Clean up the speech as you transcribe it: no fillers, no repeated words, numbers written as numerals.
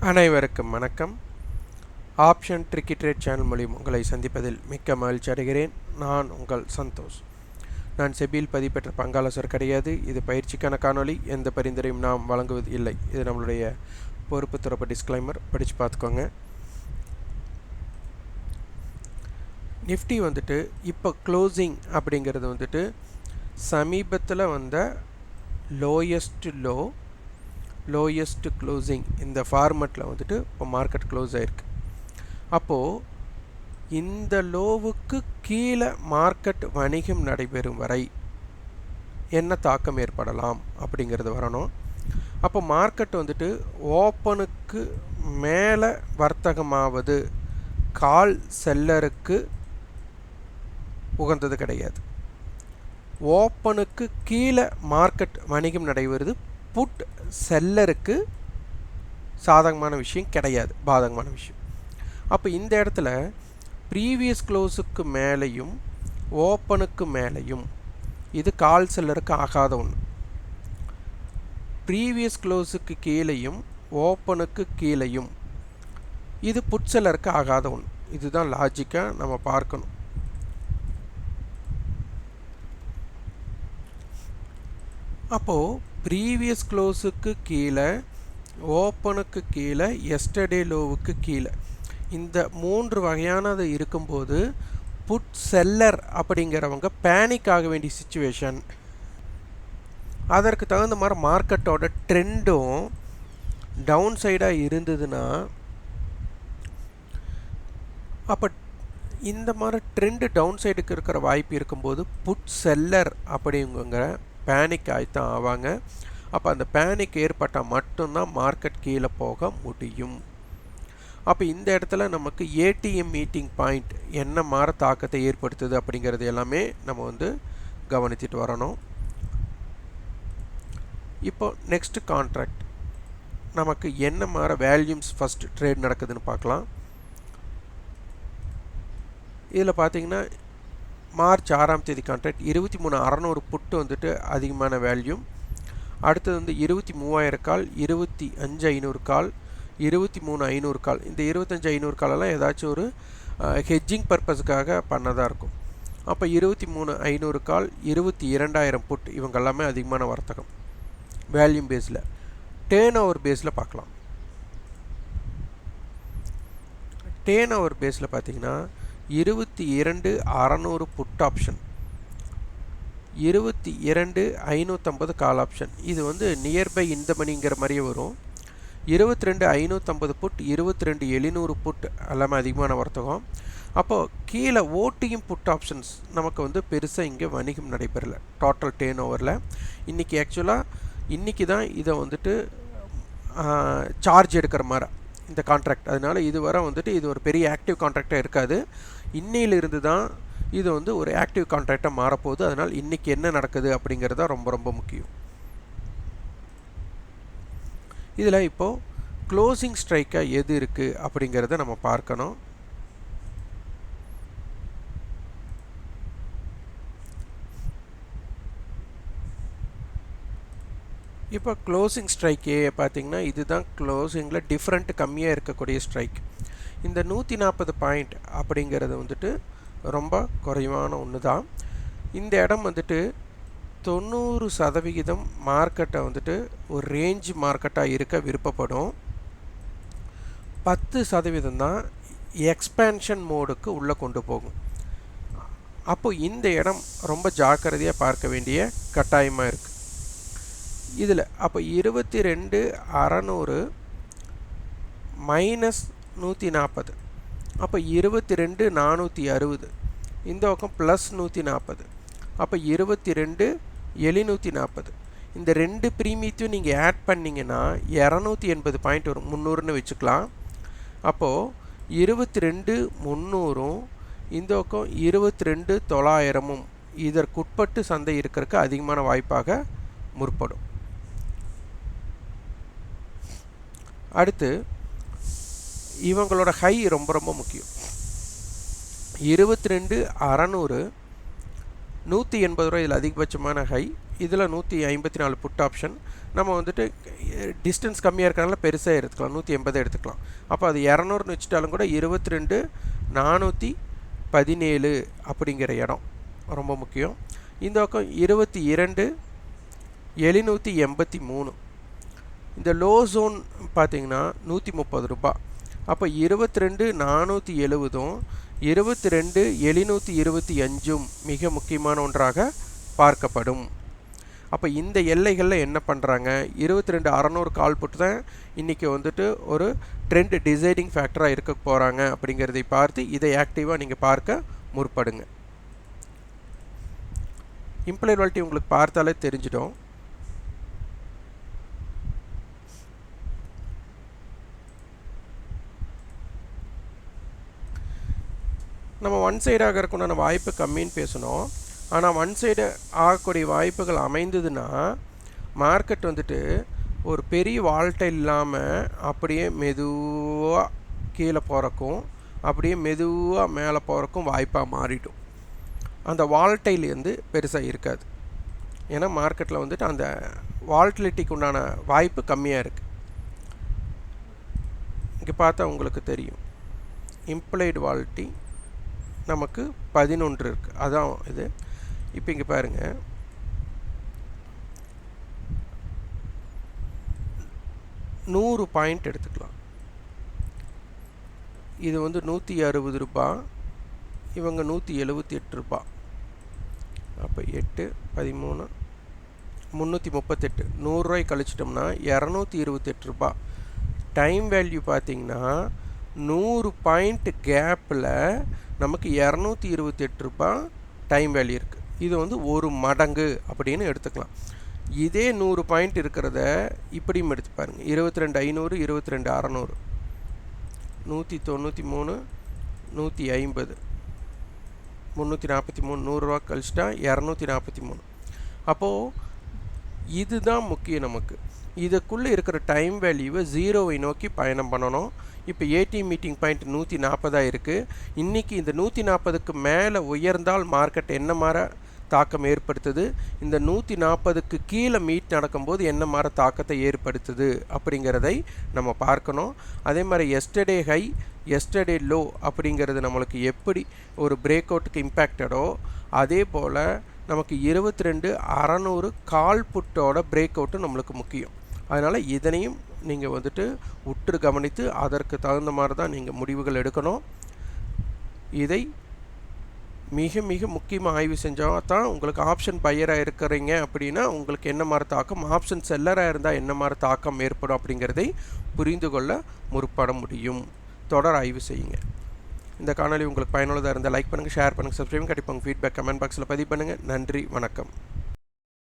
அனைவருக்கும் வணக்கம். Option tricky trade channel மூலியம் உங்களை சந்திப்பதில் மிக்க மகிழ்ச்சி அடைகிறேன். நான் உங்கள் சந்தோஷ். நான் செபியில் பதிவு பங்காளர் கிடையாது. இது பயிற்சிக்கான காணொலி. எந்த பரிந்துரையும் நாம் வழங்குவது இல்லை. இது நம்மளுடைய பொறுப்பு துறப்பு டிஸ்க்ளைமர். படித்து பார்த்துக்கோங்க. நிஃப்டி இப்போ க்ளோசிங் அப்படிங்கிறது சமீபத்தில் வந்த லோயஸ்ட் க்ளோசிங் இந்த ஃபார்மெட்டில் இப்போ மார்க்கெட் க்ளோஸ் ஆகிருக்கு. அப்போது இந்த லோவுக்கு கீழே மார்க்கெட் வணிகம் நடைபெறும் வரை என்ன தாக்கம் ஏற்படலாம் அப்படிங்கிறது வரணும். அப்போ மார்க்கெட் ஓப்பனுக்கு மேலே வர்த்தகமாவது கால் செல்லருக்கு உகந்தது கிடையாது. ஓப்பனுக்கு கீழே மார்க்கெட் வணிகம் நடைபெறுது புட் செல்லருக்கு சாதகமான விஷயம் கிடையாது, பாதகமான விஷயம். அப்போ இந்த இடத்துல ப்ரீவியஸ் க்ளோஸுக்கு மேலேயும் ஓப்பனுக்கு மேலேயும் இது கால் செல்லருக்கு ஆகாத ஒன்று. ப்ரீவியஸ் க்ளோஸுக்கு கீழேயும் ஓப்பனுக்கு கீழேயும் இது புட் செல்லருக்கு ஆகாத ஒன்று. இதுதான் லாஜிக்காக நம்ம பார்க்கணும். அப்போது ப்ரீவியஸ் க்ளோஸுக்கு கீழே ஓப்பனுக்கு கீழே எஸ்டர்டே லோவுக்கு கீழே இந்த 3 வகையானது இருக்கும்போது புட் செல்லர் அப்படிங்கிறவங்க பேனிக் ஆக வேண்டிய சிச்சுவேஷன். அதற்கு தகுந்த மாதிரி மார்க்கெட்டோட ட்ரெண்டும் டவுன் சைடாக இருந்ததுன்னா அப்போ இந்த மாதிரி ட்ரெண்டு டவுன் சைடுக்கு இருக்கிற வாய்ப்பு இருக்கும்போது புட் செல்லர் அப்படிங்கிற பேனிக் ஆகித்தான் ஆவாங்க. அப்போ அந்த பேனிக் ஏற்பட்டால் மட்டும்தான் மார்க்கெட் கீழே போக முடியும். அப்போ இந்த இடத்துல நமக்கு ஏடிஎம் மீட்டிங் பாயிண்ட் என்ன மாதிரி தாக்கத்தை ஏற்படுத்துது அப்படிங்கிறது எல்லாமே நம்ம கவனித்துட்டு வரணும். இப்போ நெக்ஸ்ட் கான்ட்ராக்ட் நமக்கு என்ன மாதிரி வேல்யூம்ஸ் ஃபஸ்ட் ட்ரேட் நடக்குதுன்னு பார்க்கலாம். இதில் பார்த்தீங்கன்னா மார்ச் 6ஆம் தேதி கான்ட்ராக்ட் 23,600 புட்டு அதிகமான வேல்யூம். அடுத்தது 23,000 கால், 25,500 கால், 23,500 கால். இந்த 25,500 காலெல்லாம் ஏதாச்சும் ஒரு ஹெட்ஜிங் பர்பஸுக்காக பண்ணதாக இருக்கும். அப்போ 23,500 கால், 22,000 புட் இவங்க எல்லாமே அதிகமான வர்த்தகம் வேல்யூம் பேஸில். டேர்ன் ஓவர் பேஸில் பார்க்கலாம். டேர்ன் ஓவர் பேஸில் பார்த்தீங்கன்னா 22,600 புட் ஆப்ஷன், 22,550 கால் ஆப்ஷன். இது நியர்பை இந்த மணிங்கிற மாதிரியே வரும். 22,550 புட், 22,700 புட் எல்லாமே அதிகமான வர்த்தகம். அப்போது கீழே ஓட்டியும் புட் ஆப்ஷன்ஸ் நமக்கு பெருசாக இங்கே வணிகம் நடைபெறலை டோட்டல் டேர்ன் ஓவரில். இன்றைக்கி இன்றைக்கி தான் இதை சார்ஜ் எடுக்கிற மாதிரி இந்த கான்ட்ராக்ட். அதனால் இது வர இது ஒரு பெரிய ஆக்டிவ் கான்ட்ராக்டாக இருக்காது. இன்னையிலிருந்து தான் இது ஒரு ஆக்டிவ் கான்ட்ராக்டாக மாறப்போகுது. அதனால் இன்றைக்கி என்ன நடக்குது அப்படிங்கிறது தான் ரொம்ப ரொம்ப முக்கியம். இதில் இப்போது க்ளோசிங் ஸ்ட்ரைக்காக எது இருக்குது அப்படிங்கிறத நம்ம பார்க்கணும். இப்போ க்ளோசிங் ஸ்ட்ரைக்கே பார்த்திங்கன்னா இதுதான் க்ளோசிங்கில் டிஃப்ரெண்ட் கம்மியாக இருக்கக்கூடிய ஸ்ட்ரைக். இந்த 140 பாயிண்ட் அப்படிங்கிறது ரொம்ப குறைவான ஒன்று தான். இந்த இடம் 90% மார்க்கெட்டை ஒரு ரேஞ்ச் மார்க்கெட்டாக இருக்க விருப்பப்படும். 10% தான் எக்ஸ்பேன்ஷன் மோடுக்கு உள்ளே கொண்டு போகும். அப்போது இந்த இடம் ரொம்ப ஜாக்கிரதையாக பார்க்க வேண்டிய கட்டாயமாக இருக்குது. இதில் அப்போ 22,600 மைனஸ் 140, அப்போ 22,460. இந்த பக்கம் ப்ளஸ் 140, அப்போ 22,740. இந்த ரெண்டு ப்ரீமியத்தையும் நீங்கள் ஆட் பண்ணிங்கன்னா 280 பாயிண்ட் வரும். 300ன்னு வச்சுக்கலாம். அப்போது 22,300 இந்த பக்கம் 22,900 இதற்குட்பட்டு சந்தை இருக்கிறதுக்கு அதிகமான வாய்ப்பாக முற்படும். அடுத்து இவங்களோட ஹை ரொம்ப ரொம்ப முக்கியம். 22,600 180 ரூபா இதில் அதிகபட்சமான ஹை. இதில் 154 புட் ஆப்ஷன். நம்ம வந்துட்டு டிஸ்டன்ஸ் கம்மியாக இருக்கிறனால பெருசாக எடுத்துக்கலாம், 180 எடுத்துக்கலாம். அப்போ அது 200ன்னு வச்சுட்டாலும் கூட 22,417 அப்படிங்கிற இடம் ரொம்ப முக்கியம். இந்த பக்கம் 22,783. இந்த லோ ஜோன் பார்த்திங்கன்னா 130 ரூபாய். அப்போ 22,470ம் 22,725ம் மிக முக்கியமான ஒன்றாக பார்க்கப்படும். அப்போ இந்த எல்லைகளில் என்ன பண்ணுறாங்க, 22,600 கால் புட் தான் இன்றைக்கி வந்துட்டு ஒரு ட்ரெண்ட் டிசைடிங் ஃபேக்டராக இருக்க போகிறாங்க அப்படிங்கிறதை பார்த்து இதை ஆக்டிவாக நீங்கள் பார்க்க முற்படுங்க. இம்ப்ளைட் வாலிட்டி உங்களுக்கு பார்த்தாலே தெரிஞ்சிடும். நம்ம ஒன் சைடாக இருக்கணும்னு வாய்ப்பு கம்மின்னு பேசணும். ஆனால் ஒன் சைடு ஆகக்கூடிய வாய்ப்புகள் அமைந்ததுன்னா மார்க்கெட் வந்துட்டு ஒரு பெரிய வால்டைல் இல்லாமல் அப்படியே மெதுவாக கீழே போகிறக்கும் அப்படியே மெதுவாக மேலே போகிறக்கும் வாய்ப்பாக மாறிடும். அந்த வால்டைல் வந்து பெருசாக இருக்காது. ஏன்னா மார்க்கெட்டில் வந்துட்டு அந்த வால்டிலிட்டிக்கு உண்டான வாய்ப்பு கம்மியாக இருக்குது. இங்கே பார்த்தா உங்களுக்கு தெரியும், இம்ப்ளைடு வாலிட்டி நமக்கு 11 இருக்குது. அதான் இது. இப்போ இங்கே பாருங்கள், $100 எடுத்துக்கலாம். இது வந்து 160 ரூபாய், இவங்க 178 ரூபாய். அப்போ 8 13 338, 100 ரூபாய் கழிச்சிட்டோம்னா 228 ரூபாய். டைம் வேல்யூ பார்த்திங்கன்னா 100 பாயிண்ட் கேப்பில் நமக்கு 228 ரூபாய் டைம் வேல்யூ இருக்குது. இது வந்து ஒரு மடங்கு அப்படின்னு எடுத்துக்கலாம். இதே 100 பாயிண்ட் இருக்கிறத இப்படியும் எடுத்து பாருங்கள், 22,500 22,600 193 150 343 100 ரூபா கழிச்சிட்டா 243. அப்போது இதுதான் முக்கியம் நமக்கு. இதுக்குள்ளே இருக்கிற டைம் வேல்யூவை 0வை நோக்கி பயணம் பண்ணணும். இப்போ ஏடிஎம் மீட்டிங் பாயிண்ட் 140 இருக்குது. இன்றைக்கி இந்த 140க்கு மேலே உயர்ந்தால் மார்க்கெட் என்ன மாதிரி தாக்கம் ஏற்படுத்துது, இந்த 140க்கு கீழே மீட் நடக்கும்போது என்ன மாதிரி தாக்கத்தை ஏற்படுத்துது அப்படிங்கிறதை நம்ம பார்க்கணும். அதே மாதிரி எஸ்டர்டே ஹை எஸ்டர்டே லோ அப்படிங்கிறது நம்மளுக்கு எப்படி ஒரு பிரேக் அவுட்டுக்கு இம்பேக்டடோ அதே போல் நமக்கு 22,600 கால் புட்டோட பிரேக் அவுட்டு நம்மளுக்கு முக்கியம். அதனால் இதனையும் நீங்கள் வந்துட்டு உற்று கவனித்து அதற்கு தகுந்த மாதிரி தான் நீங்கள் முடிவுகள் எடுக்கணும். இதை மிக மிக முக்கியமாக ஆய்வு செஞ்சால் தான் உங்களுக்கு ஆப்ஷன் பையராக இருக்கிறீங்க அப்படின்னா உங்களுக்கு என்ன மாதிரி தாக்கம், ஆப்ஷன் செல்லராக இருந்தால் என்ன மாதிரி தாக்கம் ஏற்படும் அப்படிங்கிறதை புரிந்து கொள்ள முற்பட முடியும். தொடர் ஆய்வு செய்யுங்க. இந்த காணொலி உங்களுக்கு பயனுள்ளதாக இருந்தால் லைக் பண்ணுங்கள், ஷேர் பண்ணுங்கள், சப்ஸ்கிரைப் கண்டிப்பாக ஃபீட்பேக் கமெண்ட் பாக்ஸில் பதிவு பண்ணுங்கள். நன்றி, வணக்கம்.